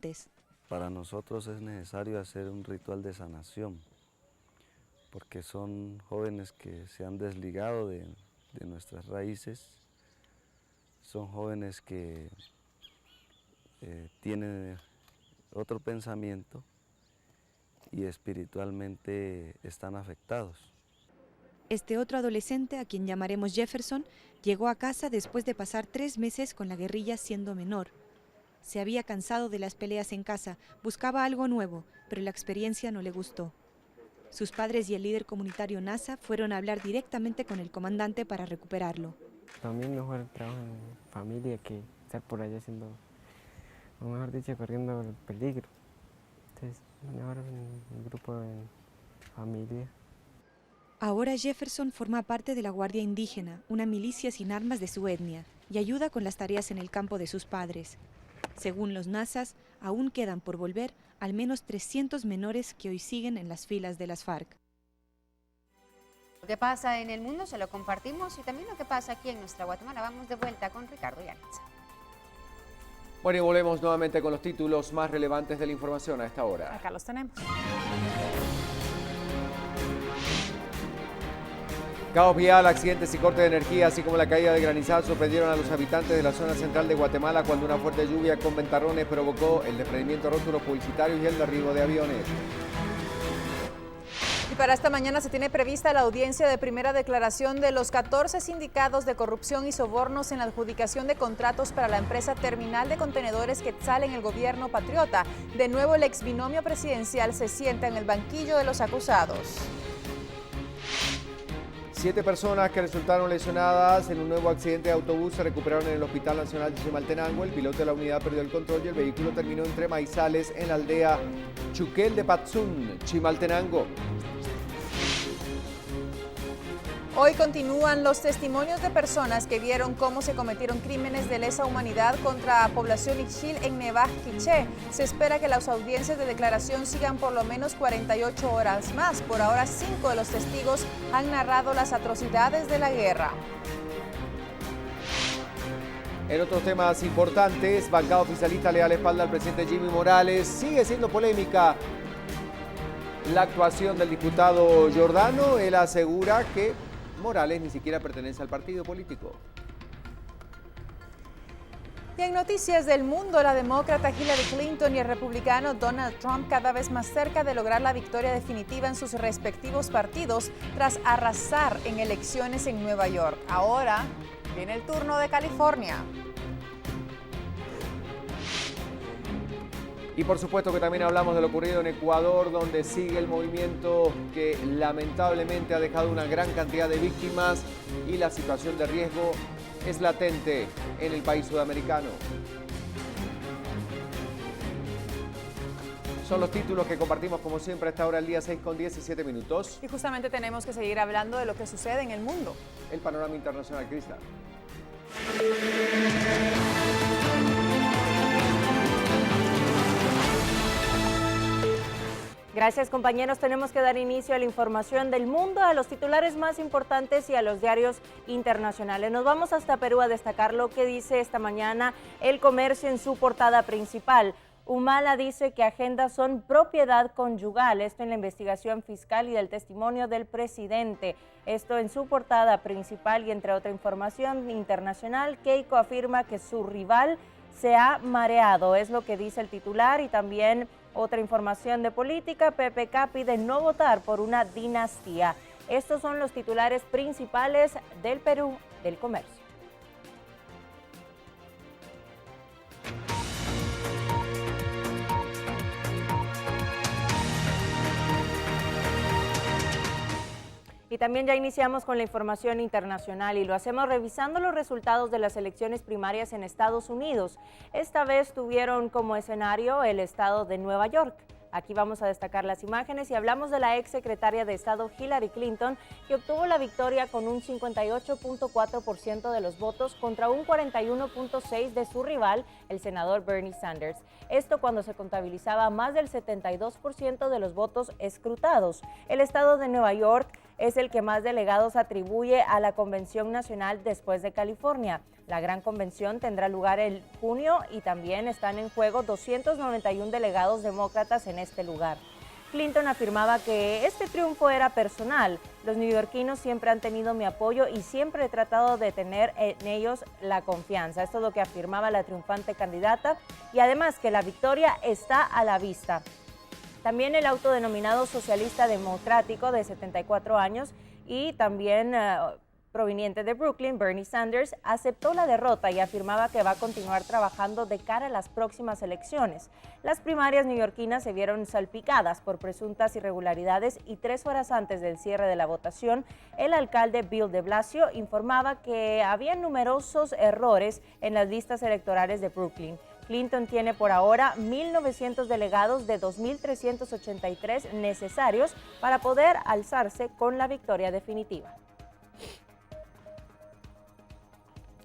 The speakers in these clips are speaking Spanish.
adolescentes. Para nosotros es necesario hacer un ritual de sanación, porque son jóvenes que se han desligado de nuestras raíces, son jóvenes que tienen otro pensamiento y espiritualmente están afectados. Este otro adolescente, a quien llamaremos Jefferson, llegó a casa después de pasar 3 meses con la guerrilla siendo menor. Se había cansado de las peleas en casa, buscaba algo nuevo, pero la experiencia no le gustó. Sus padres y el líder comunitario NASA fueron a hablar directamente con el comandante para recuperarlo. También mejor el trabajo en familia que estar por allá haciendo, o mejor dicho, corriendo el peligro. Entonces, mejor un grupo de familia. Ahora Jefferson forma parte de la Guardia Indígena, una milicia sin armas de su etnia, y ayuda con las tareas en el campo de sus padres. Según los NASAs, aún quedan por volver al menos 300 menores que hoy siguen en las filas de las FARC. Lo que pasa en el mundo se lo compartimos y también lo que pasa aquí en nuestra Guatemala. Vamos de vuelta con Ricardo Yalitza. Bueno, y volvemos nuevamente con los títulos más relevantes de la información a esta hora. Acá los tenemos. Caos vial, accidentes y corte de energía, así como la caída de granizada sorprendieron a los habitantes de la zona central de Guatemala cuando una fuerte lluvia con ventarrones provocó el desprendimiento de rótulos publicitarios y el derribo de aviones. Y para esta mañana se tiene prevista la audiencia de primera declaración de los 14 sindicados de corrupción y sobornos en la adjudicación de contratos para la empresa Terminal de Contenedores Quetzal en el gobierno patriota. De nuevo, el exbinomio presidencial se sienta en el banquillo de los acusados. 7 personas que resultaron lesionadas en un nuevo accidente de autobús se recuperaron en el Hospital Nacional de Chimaltenango. El piloto de la unidad perdió el control y el vehículo terminó entre maizales en la aldea Chuquel de Patzún, Chimaltenango. Hoy continúan los testimonios de personas que vieron cómo se cometieron crímenes de lesa humanidad contra la población ixil en Nevaj Quiché. Se espera que las audiencias de declaración sigan por lo menos 48 horas más. Por ahora, 5 de los testigos han narrado las atrocidades de la guerra. En otros temas importantes, bancada oficialista le da la espalda al presidente Jimmy Morales. Sigue siendo polémica la actuación del diputado Giordano. Él asegura que Morales ni siquiera pertenece al partido político. Y en noticias del mundo, la demócrata Hillary Clinton y el republicano Donald Trump cada vez más cerca de lograr la victoria definitiva en sus respectivos partidos tras arrasar en elecciones en Nueva York. Ahora viene el turno de California. Y por supuesto que también hablamos de lo ocurrido en Ecuador, donde sigue el movimiento que lamentablemente ha dejado una gran cantidad de víctimas y la situación de riesgo es latente en el país sudamericano. Son los títulos que compartimos como siempre a esta hora, el día 6 con 17 minutos. Y justamente tenemos que seguir hablando de lo que sucede en el mundo. El panorama internacional, Crista. Gracias, compañeros. Tenemos que dar inicio a la información del mundo, a los titulares más importantes y a los diarios internacionales. Nos vamos hasta Perú a destacar lo que dice esta mañana El Comercio en su portada principal. Humala dice que agendas son propiedad conyugal, esto en la investigación fiscal y del testimonio del presidente. Esto en su portada principal y entre otra información internacional, Keiko afirma que su rival se ha mareado, es lo que dice el titular. Y también otra información de política, PPK pide no votar por una dinastía. Estos son los titulares principales del Perú del Comercio. Y también ya iniciamos con la información internacional y lo hacemos revisando los resultados de las elecciones primarias en Estados Unidos. Esta vez tuvieron como escenario el estado de Nueva York. Aquí vamos a destacar las imágenes y hablamos de la ex secretaria de Estado Hillary Clinton, que obtuvo la victoria con un 58.4% de los votos contra un 41.6% de su rival, el senador Bernie Sanders. Esto cuando se contabilizaba más del 72% de los votos escrutados. El estado de Nueva York es el que más delegados atribuye a la Convención Nacional después de California. La gran convención tendrá lugar en junio y también están en juego 291 delegados demócratas en este lugar. Clinton afirmaba que este triunfo era personal. Los neoyorquinos siempre han tenido mi apoyo y siempre he tratado de tener en ellos la confianza. Esto es lo que afirmaba la triunfante candidata y además que la victoria está a la vista. También el autodenominado socialista democrático de 74 años y también proveniente de Brooklyn, Bernie Sanders, aceptó la derrota y afirmaba que va a continuar trabajando de cara a las próximas elecciones. Las primarias neoyorquinas se vieron salpicadas por presuntas irregularidades y 3 horas antes del cierre de la votación, el alcalde Bill de Blasio informaba que había numerosos errores en las listas electorales de Brooklyn. Clinton tiene por ahora 1.900 delegados de 2.383 necesarios para poder alzarse con la victoria definitiva.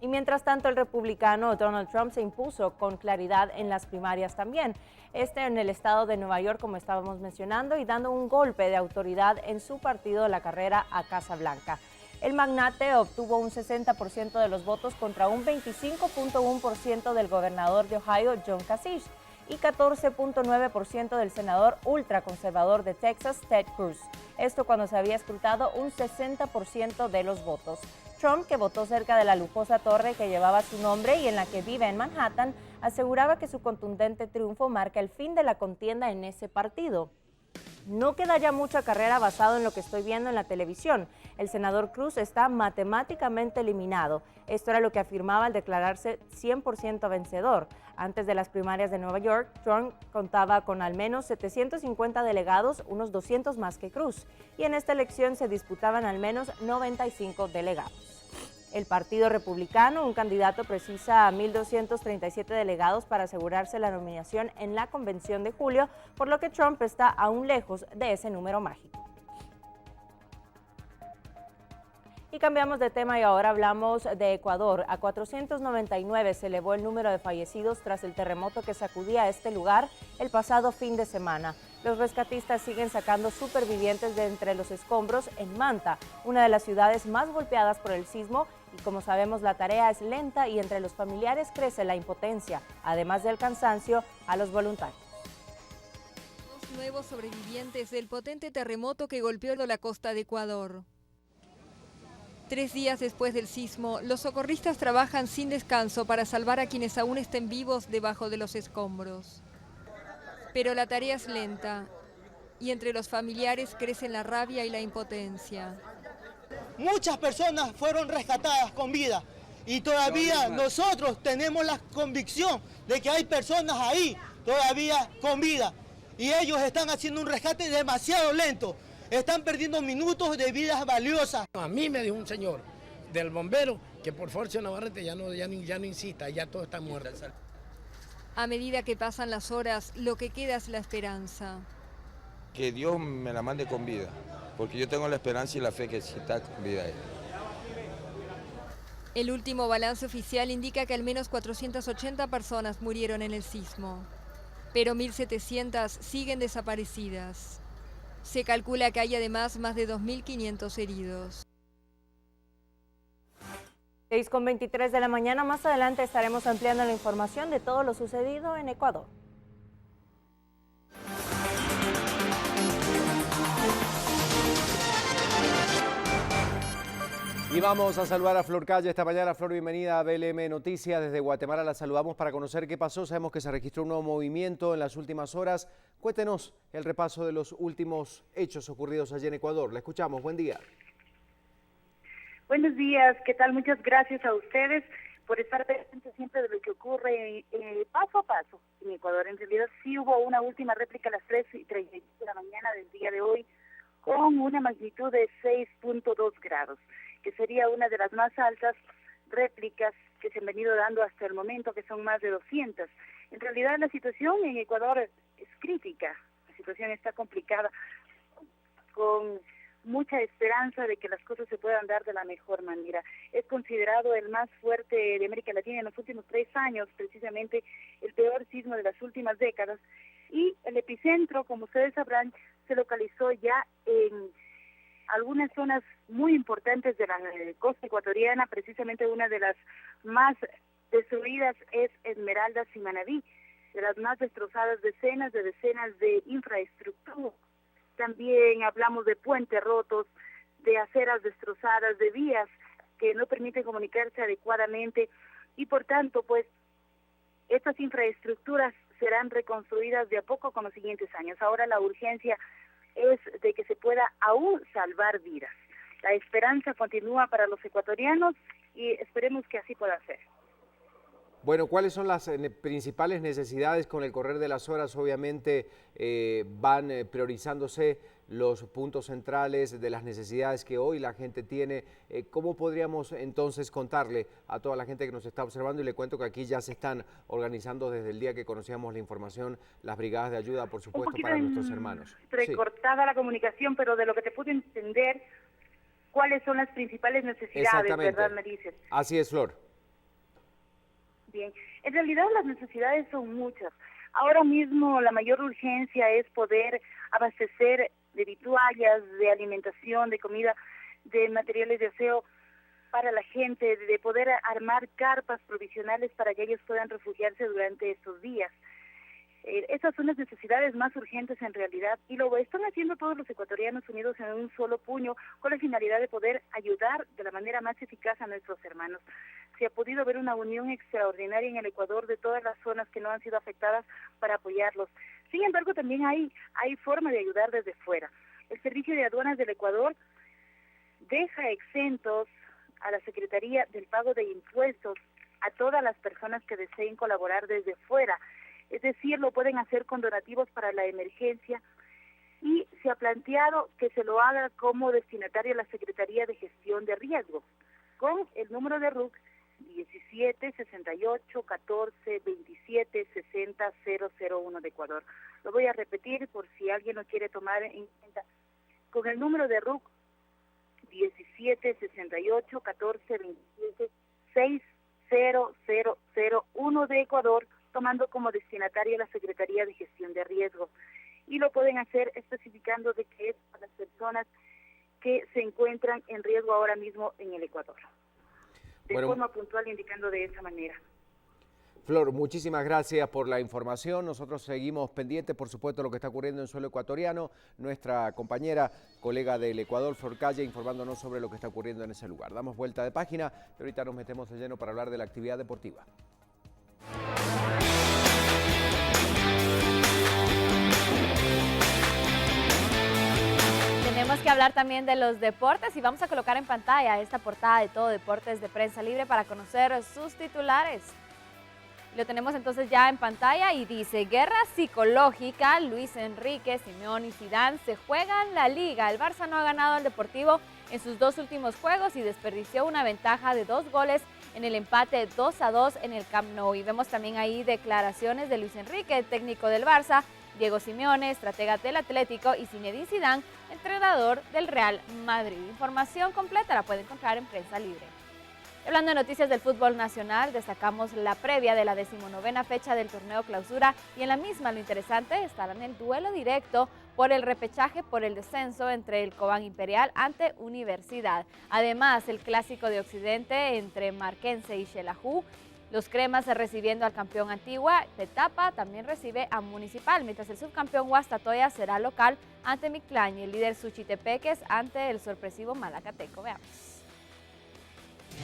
Y mientras tanto, el republicano Donald Trump se impuso con claridad en las primarias también. En el estado de Nueva York, como estábamos mencionando, y dando un golpe de autoridad en su partido de la carrera a Casa Blanca. El magnate obtuvo un 60% de los votos contra un 25.1% del gobernador de Ohio, John Kasich, y 14.9% del senador ultraconservador de Texas, Ted Cruz. Esto cuando se había escrutado un 60% de los votos. Trump, que votó cerca de la lujosa torre que llevaba su nombre y en la que vive en Manhattan, aseguraba que su contundente triunfo marca el fin de la contienda en ese partido. No queda ya mucha carrera basado en lo que estoy viendo en la televisión. El senador Cruz está matemáticamente eliminado. Esto era lo que afirmaba al declararse 100% vencedor. Antes de las primarias de Nueva York, Trump contaba con al menos 750 delegados, unos 200 más que Cruz. Y en esta elección se disputaban al menos 95 delegados. El Partido Republicano, un candidato, precisa 1.237 delegados para asegurarse la nominación en la convención de julio, por lo que Trump está aún lejos de ese número mágico. Y cambiamos de tema y ahora hablamos de Ecuador. A 499 se elevó el número de fallecidos tras el terremoto que sacudía a este lugar el pasado fin de semana. Los rescatistas siguen sacando supervivientes de entre los escombros en Manta, una de las ciudades más golpeadas por el sismo, y como sabemos la tarea es lenta y entre los familiares crece la impotencia, además del cansancio a los voluntarios. Dos nuevos sobrevivientes del potente terremoto que golpeó la costa de Ecuador. 3 días después del sismo, los socorristas trabajan sin descanso para salvar a quienes aún estén vivos debajo de los escombros. Pero la tarea es lenta y entre los familiares crecen la rabia y la impotencia. Muchas personas fueron rescatadas con vida y todavía nosotros tenemos la convicción de que hay personas ahí todavía con vida y ellos están haciendo un rescate demasiado lento. Están perdiendo minutos de vidas valiosas. A mí me dijo un señor del bombero que por Forcio Navarrete ya no insista, ya todo está muerto. A medida que pasan las horas, lo que queda es la esperanza. Que Dios me la mande con vida, porque yo tengo la esperanza y la fe que sí está con vida él. El último balance oficial indica que al menos 480 personas murieron en el sismo, pero 1.700 siguen desaparecidas. Se calcula que hay además más de 2.500 heridos. 6:23 de la mañana, más adelante estaremos ampliando la información de todo lo sucedido en Ecuador. Y vamos a saludar a Flor Calle esta mañana. Flor, bienvenida a BLM Noticias. Desde Guatemala la saludamos para conocer qué pasó. Sabemos que se registró un nuevo movimiento en las últimas horas. Cuéntenos el repaso de los últimos hechos ocurridos allí en Ecuador. La escuchamos. Buen día. Buenos días. ¿Qué tal? Muchas gracias a ustedes por estar pendientes siempre de lo que ocurre paso a paso en Ecuador. En realidad sí hubo una última réplica a las 3:30 de la mañana del día de hoy con una magnitud de 6.2 grados. Que sería una de las más altas réplicas que se han venido dando hasta el momento, que son más de 200. En realidad la situación en Ecuador es crítica, la situación está complicada, con mucha esperanza de que las cosas se puedan dar de la mejor manera. Es considerado el más fuerte de América Latina en los últimos 3 años, precisamente el peor sismo de las últimas décadas, y el epicentro, como ustedes sabrán, se localizó ya en algunas zonas muy importantes de la costa ecuatoriana. Precisamente una de las más destruidas es Esmeraldas y Manabí, de las más destrozadas, decenas de infraestructura. También hablamos de puentes rotos, de aceras destrozadas, de vías que no permiten comunicarse adecuadamente y por tanto pues estas infraestructuras serán reconstruidas de a poco con los siguientes años. Ahora la urgencia es de que se pueda aún salvar vidas. La esperanza continúa para los ecuatorianos y esperemos que así pueda ser. Bueno, ¿cuáles son las principales necesidades? Con el correr de las horas, obviamente, van priorizándose los puntos centrales de las necesidades que hoy la gente tiene. ¿Cómo podríamos entonces contarle a toda la gente que nos está observando? Y le cuento que aquí ya se están organizando desde el día que conocíamos la información, las brigadas de ayuda, por supuesto, para nuestros hermanos. Recortada la comunicación, pero de lo que te pude entender, ¿cuáles son las principales necesidades, verdad, me dices? Así es, Flor. Bien, en realidad las necesidades son muchas. Ahora mismo la mayor urgencia es poder abastecer de vituallas, de alimentación, de comida, de materiales de aseo para la gente, de poder armar carpas provisionales para que ellos puedan refugiarse durante estos días. Esas son las necesidades más urgentes en realidad y lo están haciendo todos los ecuatorianos unidos en un solo puño con la finalidad de poder ayudar de la manera más eficaz a nuestros hermanos. Se ha podido ver una unión extraordinaria en el Ecuador de todas las zonas que no han sido afectadas para apoyarlos. Sin embargo, también hay forma de ayudar desde fuera. El Servicio de Aduanas del Ecuador deja exentos a la Secretaría del pago de impuestos a todas las personas que deseen colaborar desde fuera. Es decir, lo pueden hacer con donativos para la emergencia y se ha planteado que se lo haga como destinatario a la Secretaría de Gestión de Riesgo, con el número de RUC 17 68 14 27 60 001 de Ecuador. Lo voy a repetir por si alguien lo quiere tomar en cuenta. Con el número de RUC 17 68 14 27 6001 de Ecuador, tomando como destinataria la Secretaría de Gestión de Riesgo. Y lo pueden hacer especificando de que es para las personas que se encuentran en riesgo ahora mismo en el Ecuador. De forma puntual, indicando de esa manera. Flor, muchísimas gracias por la información. Nosotros seguimos pendientes, por supuesto, de lo que está ocurriendo en suelo ecuatoriano. Nuestra compañera, colega del Ecuador, Flor Calle, informándonos sobre lo que está ocurriendo en ese lugar. Damos vuelta de página y ahorita nos metemos de lleno para hablar de la actividad deportiva. Tenemos que hablar también de los deportes y vamos a colocar en pantalla esta portada de Todo Deportes de Prensa Libre para conocer sus titulares. Lo tenemos entonces ya en pantalla y dice: guerra psicológica, Luis Enrique, Simeone y Zidane se juegan la liga. El Barça no ha ganado al Deportivo en sus dos últimos juegos y desperdició una ventaja de 2 goles en el empate 2-2 en el Camp Nou. Y vemos también ahí declaraciones de Luis Enrique, técnico del Barça, Diego Simeone, estratega del Atlético, y Zinedine Zidane, entrenador del Real Madrid. Información completa la puede encontrar en Prensa Libre. Hablando de noticias del fútbol nacional, destacamos la previa de la 19ª fecha del torneo Clausura y en la misma lo interesante estará en el duelo directo por el repechaje por el descenso entre el Cobán Imperial ante Universidad. Además, el clásico de Occidente entre Marquense y Xelajú. Los cremas recibiendo al campeón Antigua, Petapa también recibe a Municipal, mientras el subcampeón Guastatoya será local ante Mictlán y el líder Suchitepeques ante el sorpresivo Malacateco. Veamos.